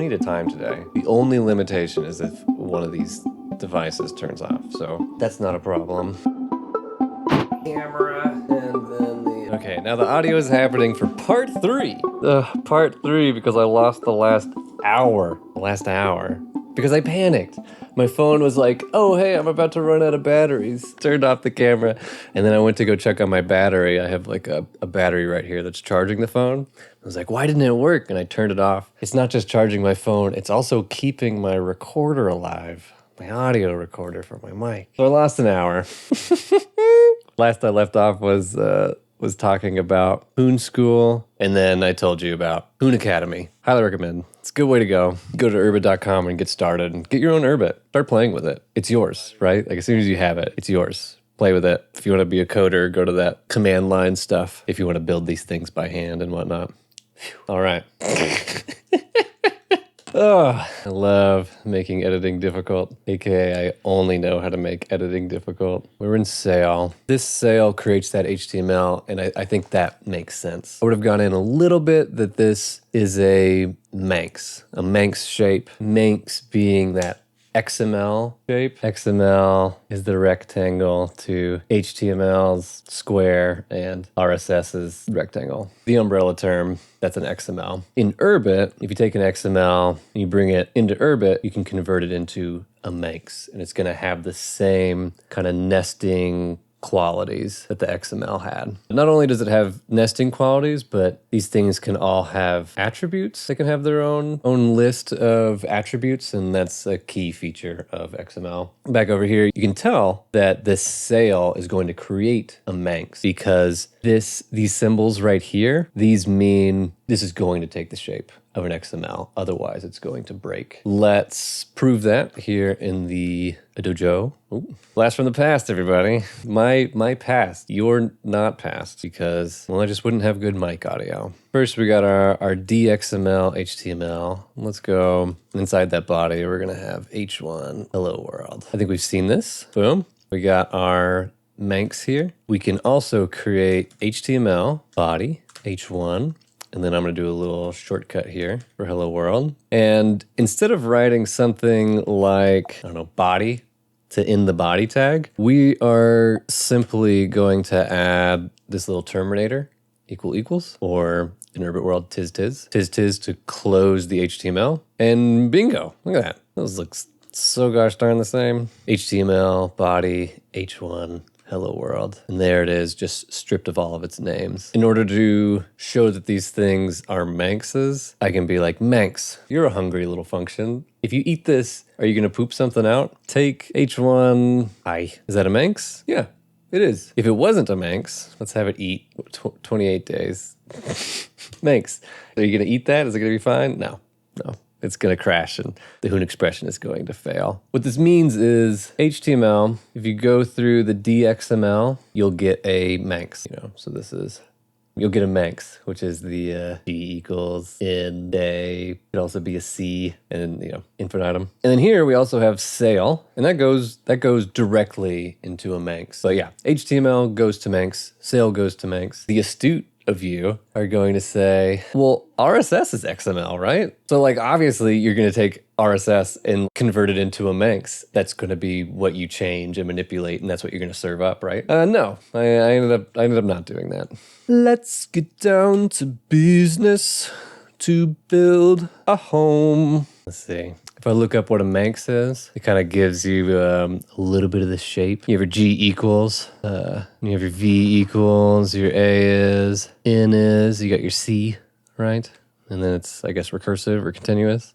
20 at a time today. The only limitation is if one of these devices turns off, so that's not a problem. Camera, and then the... Okay, now the audio is happening for part 3. Part 3 because I lost the last hour. Because I panicked. My phone was like, oh, hey, I'm about to run out of batteries. Turned off the camera, and then I went to go check on my battery. I have like a battery right here that's charging the phone. I was like, why didn't it work? And I turned it off. It's not just charging my phone, it's also keeping my recorder alive. My audio recorder for my mic. So I lost an hour. Last I left off was talking about Hoon School, and then I told you about Hoon Academy. Highly recommend. It's a good way to go. Go to urbit.com and get started and get your own Urbit. Start playing with it. It's yours, right? Like as soon as you have it, it's yours. Play with it. If you want to be a coder, go to that command line stuff. If you want to build these things by hand and whatnot. Whew. All right. Oh, I love making editing difficult, aka I only know how to make editing difficult. We're in Sail. This Sail creates that HTML, and I think that makes sense. I would have gone in a little bit that this is a manx shape. Manx being that XML shape. XML is the rectangle to HTML's square and RSS's rectangle. The umbrella term, that's an XML. In Urbit, if you take an XML and you bring it into Urbit, you can convert it into a manx, and it's going to have the same kind of nesting qualities that the XML had. Not only does it have nesting qualities, but these things can all have attributes. They can have their own list of attributes, and that's a key feature of XML. Back over here, you can tell that this Sail is going to create a manx because these symbols right here, these mean this is going to take the shape of an XML. Otherwise, it's going to break. Let's prove that here in the dojo. Ooh. Blast from the past, everybody. My past. You're not past because, well, I just wouldn't have good mic audio. First, we got our DXML HTML. Let's go inside that body. We're going to have H1, hello world. I think we've seen this. Boom. We got our manx here. We can also create HTML body, H1. And then I'm going to do a little shortcut here for hello world. And instead of writing something like, I don't know, body to in the body tag, we are simply going to add this little terminator, equals, or in Urbit world, tis to close the HTML. And bingo, look at that. Those look so gosh darn the same. HTML, body, H1, hello world. And there it is, just stripped of all of its names. In order to show that these things are manxes, I can be like, manx, you're a hungry little function. If you eat this, are you going to poop something out? Take H1, I. Is that a manx? Yeah, it is. If it wasn't a manx, let's have it eat 28 days. Manx. Are you going to eat that? Is it going to be fine? No. It's going to crash and the Hoon expression is going to fail. What this means is HTML, if you go through the DXML, you'll get a manx. So this is, you'll get a manx, which is the G equals in day. It could also be a C and, infinitum. And then here we also have Sail, and that goes directly into a manx. So yeah, HTML goes to manx, Sail goes to manx. The astute of you are going to say, well, RSS is XML, right? So like, obviously you're going to take RSS and convert it into a manx. That's going to be what you change and manipulate, and that's what you're going to serve up, right? No, I ended up not doing that. Let's get down to business to build a home. Let's see. If I look up what a manx is, it kind of gives you a little bit of the shape. You have your G equals, you have your V equals, your A is, N is, you got your C, right? And then it's, I guess, recursive or continuous.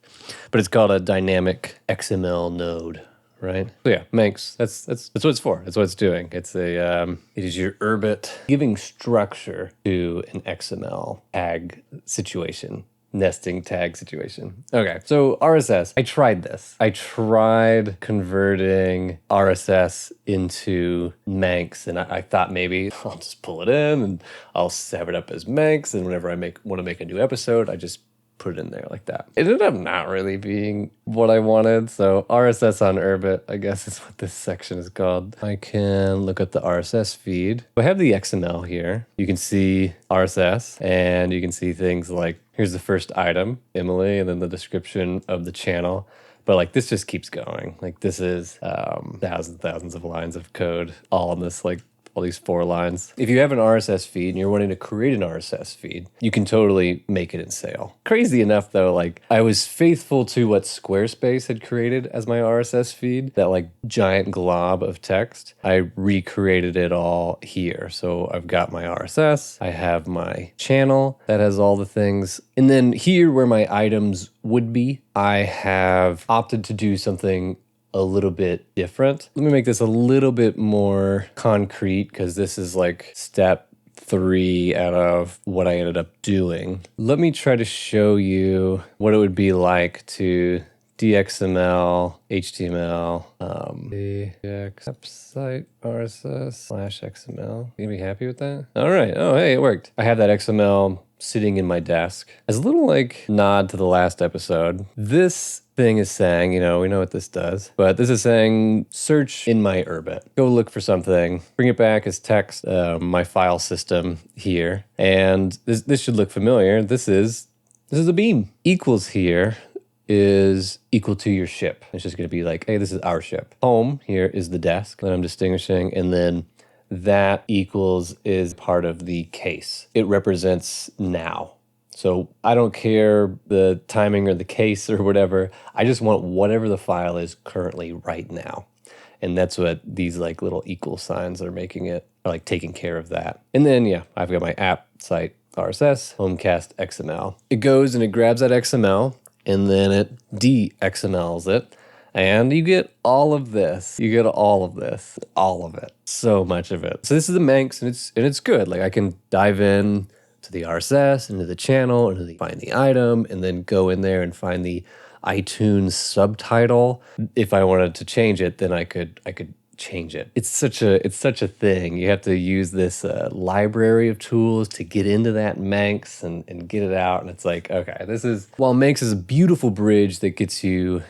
But it's called a dynamic XML node, right? So yeah, manx, that's what it's for. That's what it's doing. It is your Urbit giving structure to an XML tag situation. Nesting tag situation. Okay, so RSS. I tried this. I tried converting RSS into manx, and I thought maybe I'll just pull it in and I'll have it up as manx, and whenever I want to make a new episode, I just put it in there like that. It ended up not really being what I wanted. So RSS on Urbit, I guess is what this section is called. I can look at the RSS feed. I have the XML here. You can see RSS and you can see things like, here's the first item, Emily, and then the description of the channel. But like this just keeps going. Like this is thousands of lines of code all on this like all these 4 lines. If you have an RSS feed and you're wanting to create an RSS feed, you can totally make it in Sail. Crazy enough though, like I was faithful to what Squarespace had created as my RSS feed, that like giant glob of text. I recreated it all here. So I've got my RSS, I have my channel that has all the things. And then here where my items would be, I have opted to do something a little bit different. Let me make this a little bit more concrete because this is like step 3 out of what I ended up doing. Let me try to show you what it would be like to DXML, HTML, website RSS/XML. You gonna be happy with that? All right. Oh, hey, it worked. I have that XML sitting in my desk. As a little like nod to the last episode, this thing is saying, you know, we know what this does, but this is saying search in my Urbit. Go look for something, bring it back as text, my file system here. And this should look familiar. This is a beam. Equals here is equal to your ship. It's just going to be like, hey, this is our ship. Home here is the desk that I'm distinguishing. And then that equals is part of the case. It represents now. So I don't care the timing or the case or whatever. I just want whatever the file is currently right now. And that's what these like little equal signs are making it, like taking care of that. And then, yeah, I've got my app site RSS, homecast XML. It goes and it grabs that XML and then it de-XMLs it. And you get all of this. You get all of this, all of it, so much of it. So this is the manx and it's good. Like I can dive in to the RSS, into the channel, find the item, and then go in there and find the iTunes subtitle. If I wanted to change it, then I could change it. It's such a thing. You have to use this library of tools to get into that manx and get it out. And it's like, okay, while manx is a beautiful bridge that gets you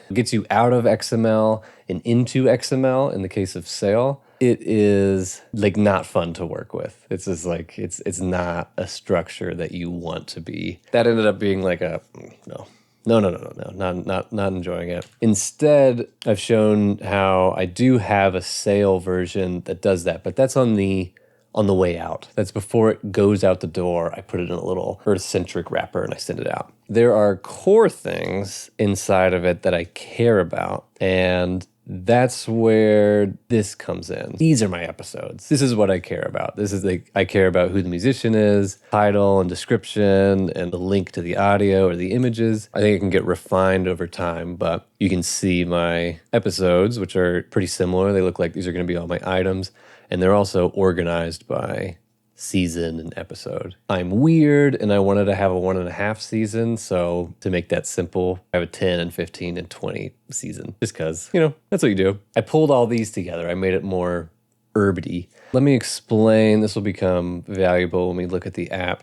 out of XML and into XML in the case of Sail, it is like not fun to work with. It's just like, it's not a structure that you want to be. That ended up being like no, not enjoying it. Instead, I've shown how I do have a Sail version that does that, but that's on the way out. That's before it goes out the door. I put it in a little Earth-centric wrapper and I send it out. There are core things inside of it that I care about, and that's where this comes in. These are my episodes. This is what I care about. This is like, I care about who the musician is, title and description, and the link to the audio or the images. I think it can get refined over time, but you can see my episodes, which are pretty similar. They look like these are going to be all my items, and they're also organized by season and episode. I'm weird and I wanted to have a 1.5 season, so to make that simple, I have a 10 and 15 and 20 season, just because, you know, that's what you do. I pulled all these together. I made it more Urbit-y. Let me explain. This will become valuable when we look at the app.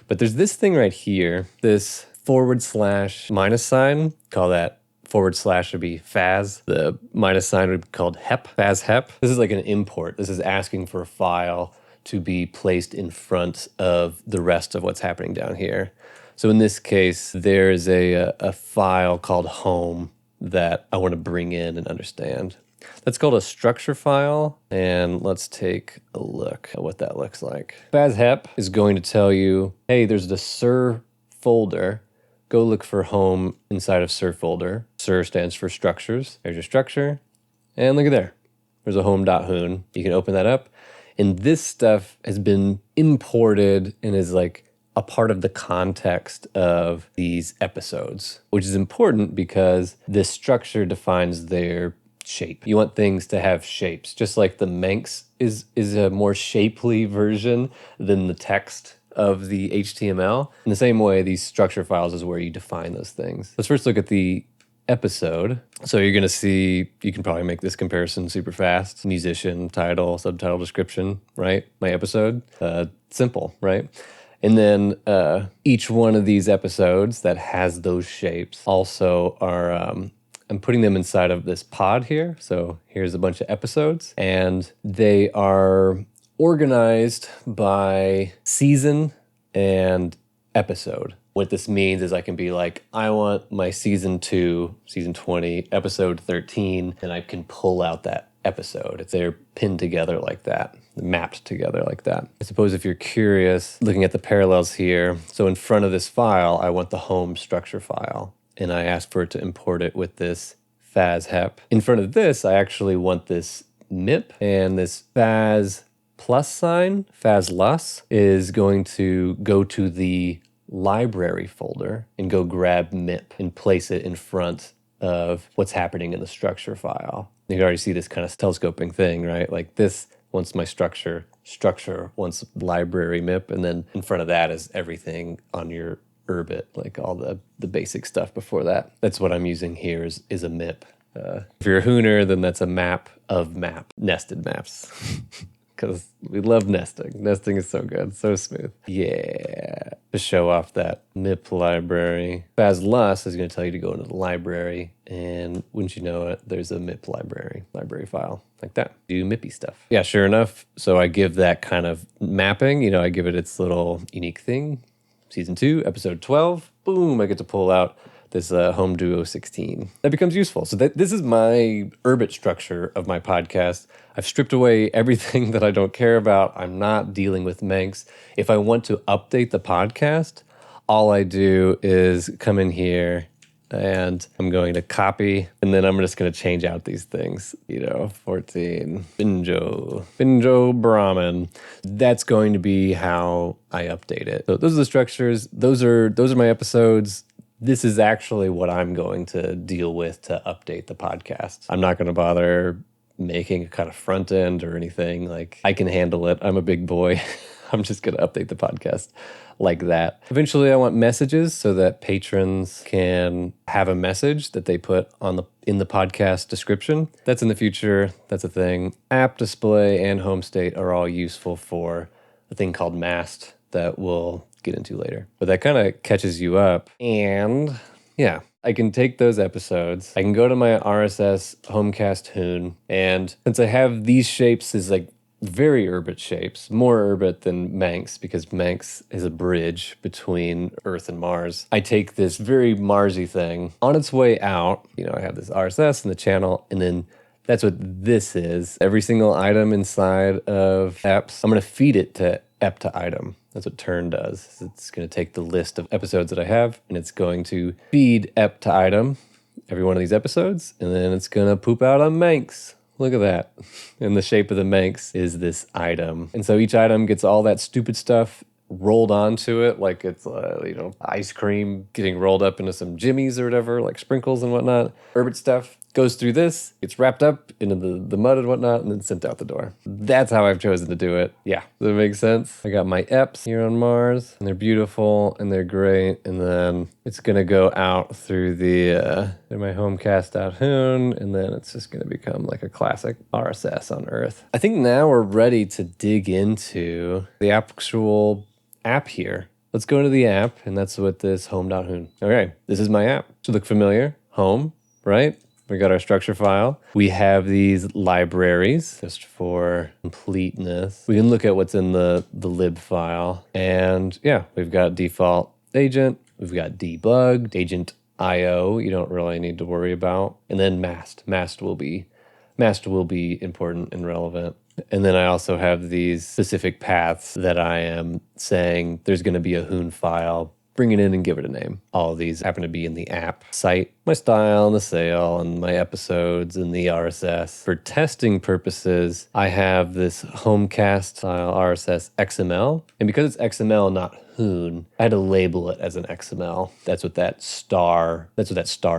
But there's this thing right here, this / sign, call that / would be faz. The minus sign would be called hep, faz hep. This is like an import. This is asking for a file to be placed in front of the rest of what's happening down here. So in this case, there's a file called home that I want to bring in and understand. That's called a structure file, and let's take a look at what that looks like. FazHep is going to tell you, hey, there's the SIR folder. Go look for home inside of SIR folder. SIR stands for structures. There's your structure, and look at there. There's a home.hoon. You can open that up. And this stuff has been imported and is like a part of the context of these episodes, which is important because this structure defines their shape. You want things to have shapes, just like the manx is a more shapely version than the text of the HTML. In the same way, these structure files is where you define those things. Let's first look at the episode. So you're going to see, you can probably make this comparison super fast. Musician, title, subtitle, description, right? My episode, simple, right? And then each one of these episodes that has those shapes also are, I'm putting them inside of this pod here. So here's a bunch of episodes, and they are organized by season and episode. What this means is I can be like, I want my season 2, season 20, episode 13, and I can pull out that episode. If they're pinned together like that, mapped together like that. I suppose if you're curious, looking at the parallels here, so in front of this file, I want the home structure file, and I asked for it to import it with this faz-hep. In front of this, I actually want this mip, and this faz plus sign, faz-lus, is going to go to the library folder and go grab mip and place it in front of what's happening in the structure file. You can already see this kind of telescoping thing, right? Like this wants my structure wants library mip, and then in front of that is everything on your Urbit, like all the basic stuff before that. That's what I'm using here is a mip. If you're a hooner, then that's a map of map, nested maps. Because we love nesting. Nesting is so good, so smooth. Yeah. To show off that MIP library. faz-lus is going to tell you to go into the library, and wouldn't you know it, there's a MIP library file like that. Do MIPy stuff. Yeah, sure enough. So I give that kind of mapping, I give it its little unique thing. Season 2, episode 12. Boom, I get to pull out this home duo 16. That becomes useful. So this is my Urbit structure of my podcast. I've stripped away everything that I don't care about. I'm not dealing with manx. If I want to update the podcast, all I do is come in here and I'm going to copy, and then I'm just going to change out these things. 14, Binjo Brahmin. That's going to be how I update it. So those are the structures. Those are my episodes. This is actually what I'm going to deal with to update the podcast. I'm not going to bother making a kind of front end or anything. Like, I can handle it. I'm a big boy. I'm just going to update the podcast like that. Eventually, I want messages so that patrons can have a message that they put in the podcast description. That's in the future. That's a thing. App display and home state are all useful for a thing called mast that we'll get into later. But that kind of catches you up. And yeah, I can take those episodes. I can go to my RSS Homecast Hoon. And since I have these shapes as like very Urbit shapes, more Urbit than Manx, because Manx is a bridge between Earth and Mars. I take this very Marsy thing on its way out. I have this RSS and the channel, and then that's what this is. Every single item inside of apps, I'm going to feed it to ep to item. That's what turn does. It's going to take the list of episodes that I have, and it's going to feed ep to item every one of these episodes, and then it's going to poop out a Manx. Look at that. And the shape of the Manx is this item. And so each item gets all that stupid stuff rolled onto it, like it's, ice cream getting rolled up into some jimmies or whatever, like sprinkles and whatnot. Urbit stuff goes through this, gets wrapped up into the mud and whatnot, and then sent out the door. That's how I've chosen to do it. Yeah, does that make sense? I got my EPs here on Mars, and they're beautiful, and they're great, and then it's going to go out through my homecast.hoon, and then it's just going to become like a classic RSS on Earth. I think now we're ready to dig into the actual app here. Let's go into the app, and that's what this home.hoon. Okay, this is my app. Should look familiar. Home, right? We got our structure file. We have these libraries just for completeness. We can look at what's in the lib file. And yeah, we've got default agent. We've got debugged, agent IO. You don't really need to worry about. And then mast. Mast will be important and relevant. And then I also have these specific paths that I am saying there's going to be a hoon file. Bring it in and give it a name. All of these happen to be in the app site. My style and the sale and my episodes and the RSS. For testing purposes, I have this Homecast style RSS XML. And because it's XML, not Hoon, I had to label it as an XML. That's what that star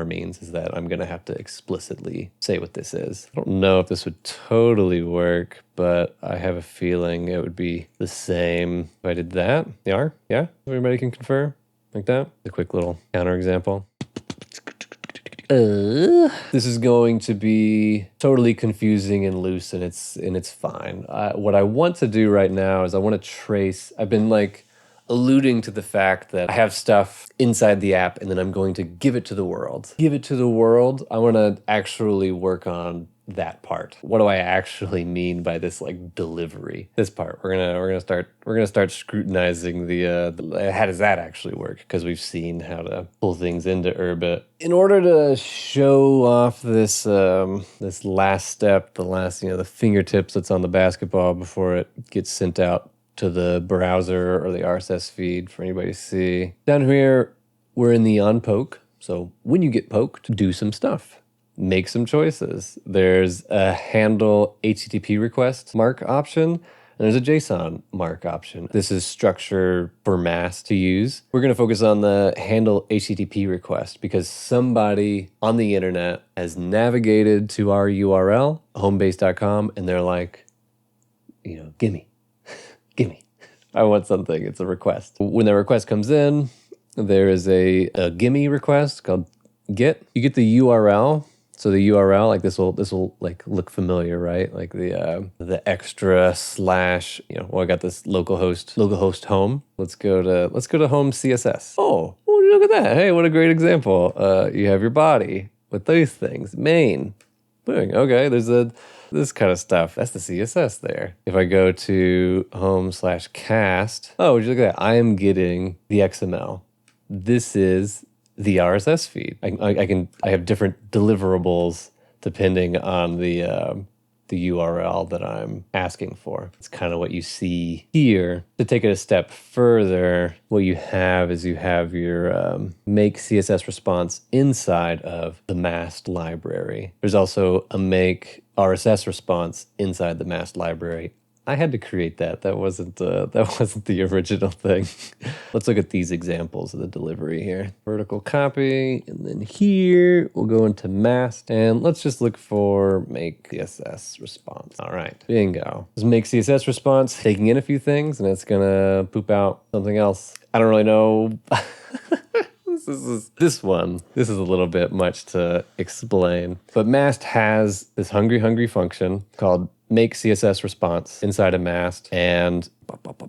means, is that I'm going to have to explicitly say what this is. I don't know if this would totally work, but I have a feeling it would be the same if I did that. Yeah? Everybody can confer? Like that? A quick little counterexample. This is going to be totally confusing and loose, and it's fine. What I want to do right now is I want to trace. I've been like alluding to the fact that I have stuff inside the app and then I'm going to give it to the world. Give it to the world. I want to actually work on that part. What do I actually mean by this like delivery? This part. We're gonna start scrutinizing the how does that actually work? Because we've seen how to pull things into Urbit. In order to show off this this last step, the fingertips that's on the basketball before it gets sent out to the browser or the RSS feed for anybody to see. Down here, we're in the on poke. So when you get poked, do some stuff. Make some choices. There's a handle HTTP request mark option, and there's a JSON mark option. This is structure for mast to use. We're going to focus on the handle HTTP request because somebody on the internet has navigated to our URL, homebase.com, and they're like, gimme. Gimme. I want something. It's a request. When the request comes in, there is a gimme request called get. You get the URL. So the URL, like this will like look familiar, right? Like the extra slash, I got this localhost home. Let's go to home CSS. Oh, look at that. Hey, what a great example. You have your body with those things. Main. Boom. Okay, there's this kind of stuff. That's the CSS there. If I go to home/cast, oh, would you look at that? I am getting the XML. This is the RSS feed. I have different deliverables depending on the URL that I'm asking for. It's kind of what you see here. To take it a step further, what you have is your make CSS response inside of the mast library. There's also a make RSS response inside the mast library. I had to create that. That wasn't the original thing. Let's look at these examples of the delivery here. Vertical copy, and then here we'll go into mast, and let's just look for make CSS response. All right, bingo. This make CSS response, taking in a few things, and it's gonna poop out something else. I don't really know. This is a little bit much to explain. But mast has this hungry function called make CSS response inside of mast, and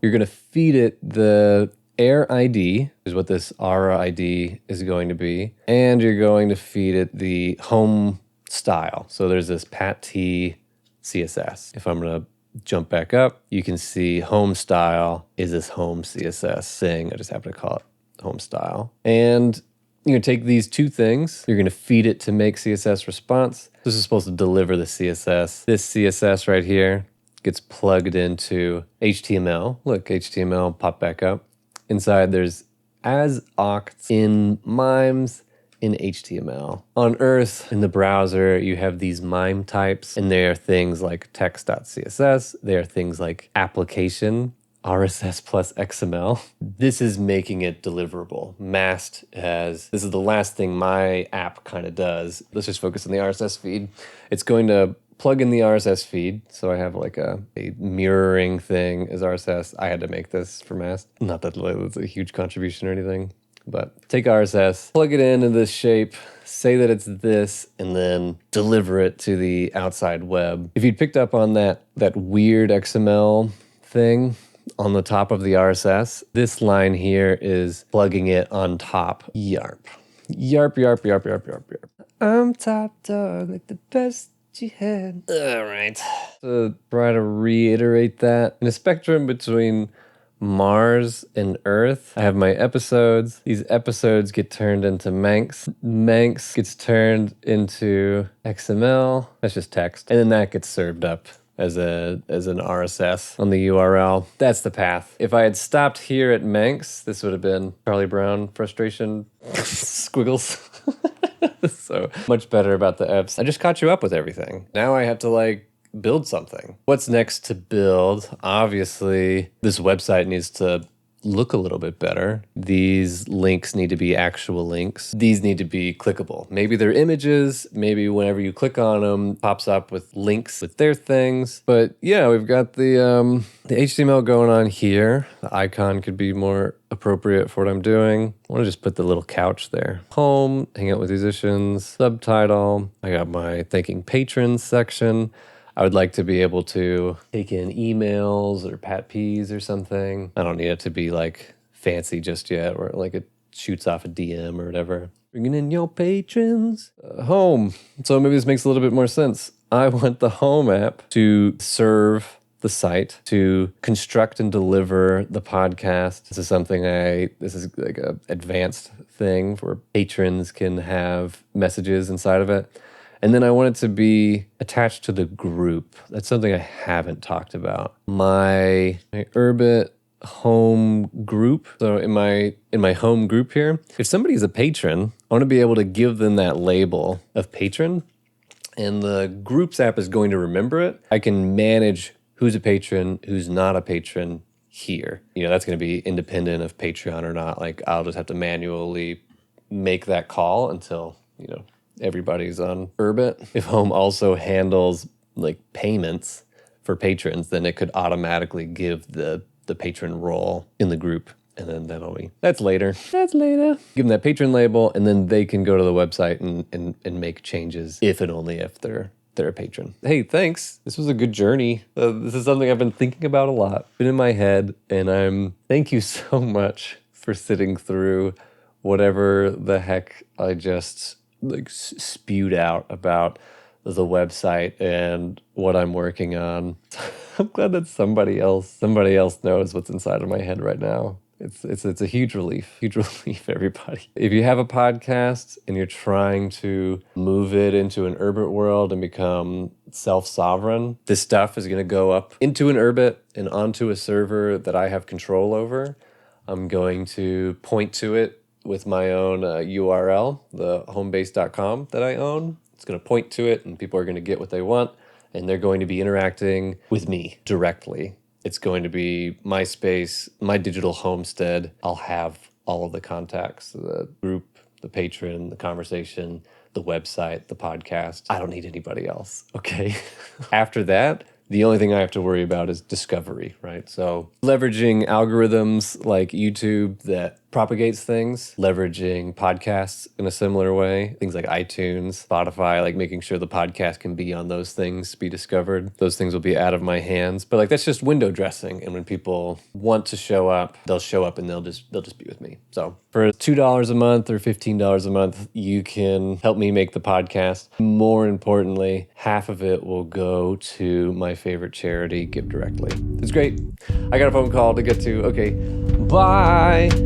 you're going to feed it the air ID, is what this ARA ID is going to be, and you're going to feed it the home style. So there's this pat-t CSS. If I'm going to jump back up, you can see home style is this home CSS thing. I just happen to call it home style. And you're going to take these two things, you're going to feed it to make CSS response. This is supposed to deliver the CSS. This CSS right here gets plugged into HTML. Look, HTML pop back up. Inside there's as octs in mimes in HTML. On Earth, in the browser, you have these mime types, and they are things like text.css. They are things like application RSS plus XML. This is making it deliverable. Mast this is the last thing my app kind of does. Let's just focus on the RSS feed. It's going to plug in the RSS feed. So I have like a mirroring thing as RSS. I had to make this for Mast. Not that it's a huge contribution or anything, but take RSS, plug it into this shape, say that it's this, and then deliver it to the outside web. If you'd picked up on that weird XML thing on the top of the RSS, this line here is plugging it on top. Yarp. Yarp, yarp, yarp, yarp, yarp, yarp. I'm top dog, like the best you had. All right. To try to reiterate that, in a spectrum between Mars and Earth, I have my episodes. These episodes get turned into manx. Manx gets turned into XML. That's just text. And then that gets served up as an RSS on the URL. That's the path. If I had stopped here at manx, this would have been Charlie Brown frustration squiggles. So much better about the apps. I just caught you up with everything. Now I have to build something. What's next to build? Obviously, this website needs to look a little bit better. These links need to be actual links. These need to be clickable. Maybe they're images. Maybe whenever you click on them, pops up with links with their things. But yeah, we've got the HTML going on here. The icon could be more appropriate for what I'm doing. I want to just put the little couch there. Home, hang out with musicians, subtitle. I got my thanking patrons section. I would like to be able to take in emails or pat Ps or something. I don't need it to be fancy just yet, or like it shoots off a DM or whatever. Bringing in your patrons. Home. So maybe this makes a little bit more sense. I want the Home app to serve the site, to construct and deliver the podcast. This is like a advanced thing where patrons can have messages inside of it. And then I want it to be attached to the group. That's something I haven't talked about. My Urbit home group. So in my home group here, if somebody's a patron, I want to be able to give them that label of patron, and the groups app is going to remember it. I can manage who's a patron, who's not a patron here. That's going to be independent of Patreon or not. Like, I'll just have to manually make that call until, everybody's on Urbit. If Home also handles like payments for patrons, then it could automatically give the patron role in the group. And then that's later. Give them that patron label, and then they can go to the website and make changes if and only if they're a patron. Hey, thanks. This was a good journey. This is something I've been thinking about a lot. Been in my head, and thank you so much for sitting through whatever the heck I just spewed out about the website and what I'm working on. I'm glad that somebody else knows what's inside of my head right now. It's a huge relief, everybody. If you have a podcast and you're trying to move it into an Urbit world and become self-sovereign, this stuff is going to go up into an Urbit and onto a server that I have control over. I'm going to point to it with my own URL, the homebase.com that I own. It's going to point to it, and people are going to get what they want, and they're going to be interacting with me directly. It's going to be my space, my digital homestead. I'll have all of the contacts, the group, the patron, the conversation, the website, the podcast. I don't need anybody else, okay? After that, the only thing I have to worry about is discovery, right? So leveraging algorithms like YouTube that propagates things, leveraging podcasts in a similar way, things like iTunes, Spotify, like making sure the podcast can be on those things, be discovered. Those things will be out of my hands. But that's just window dressing. And when people want to show up, they'll show up and they'll just be with me. So for $2 a month or $15 a month, you can help me make the podcast. More importantly, half of it will go to my favorite charity, Give Directly. It's great. I got a phone call to get to. Okay, bye.